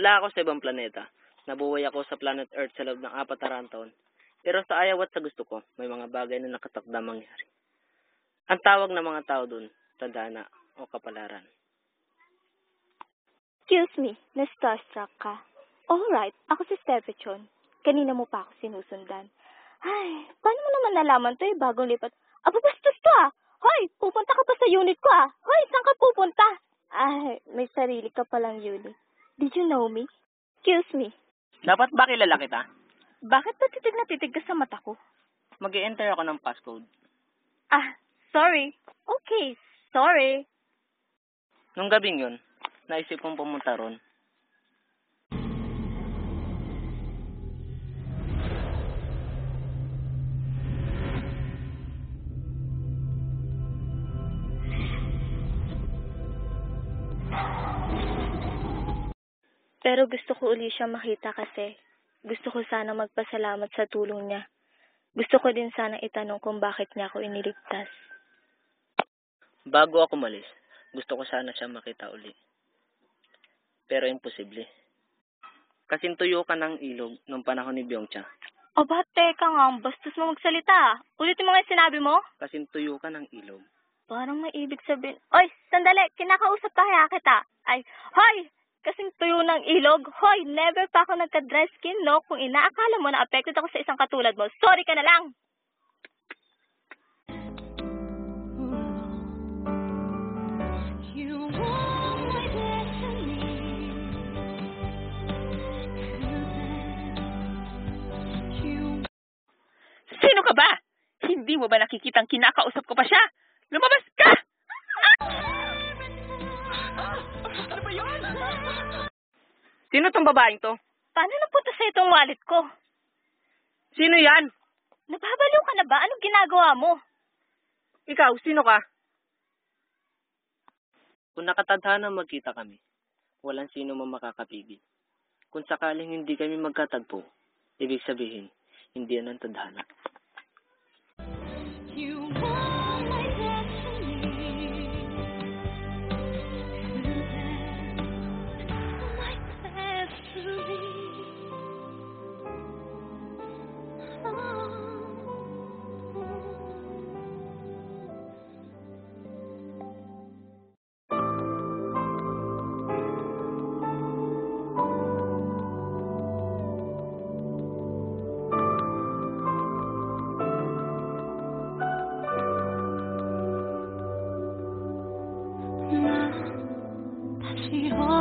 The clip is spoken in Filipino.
Wala ako sa ibang planeta. Nabuhay ako sa planet Earth sa loob ng 4 taon. Pero sa ayaw at sa gusto ko, may mga bagay na nakatakda mangyari. Ang tawag ng mga tao dun, tadhana o kapalaran. Excuse me, na-starstruck ka. Alright, ako si Stephenson. Kanina mo pa ako sinusundan. Ay, paano mo naman nalaman to bagong lipat? Aba, bastos to Hoy, pupunta ka pa sa unit ko Hoy, saan ka pupunta? Ay, may sarili ka palang unit. Did you know me? Excuse me. Dapat ba kilala kita? Bakit ba titig na titig ka sa mata ko? Mag-i-enter ako ng passcode. Sorry. Okay, sorry. Nung gabing yun, naisip kong pumunta ron. Pero gusto ko uli siya makita kasi gusto ko sana magpasalamat sa tulong niya. Gusto ko din sana itanong kung bakit niya ako iniligtas. Bago ako malis, gusto ko sana siya makita uli. Pero imposible. Kasing tuyo ka ng ilog nung panahon ni Byung-cha. Aba, teka nga, bastos mo magsalita. Ulitin mo nga yung sinabi mo? Kasing tuyo ka ng ilog. Parang may ibig sabihin. Oy, sandali, kinakausap pa kaya kita. Ay, hoy! Kasing tuyo ng ilog. Hoy, never pa ako nagka-dry skin, no? Kung inaakala mo na affected ako sa isang katulad mo, sorry ka na lang! Sino ka ba? Hindi mo ba nakikitang kinakausap ko pa siya? Lumabas ka! Ano ba yun? Sino tong babaeng to? Paano napunta sa itong wallet ko? Sino yan? Nababaliw ka na ba? Anong ginagawa mo? Ikaw, sino ka? Kung nakatadhana magkita kami, walang sino man makakapigil. Kung sakaling hindi kami magkatagpo, ibig sabihin, hindi yan ang tadhana. 다시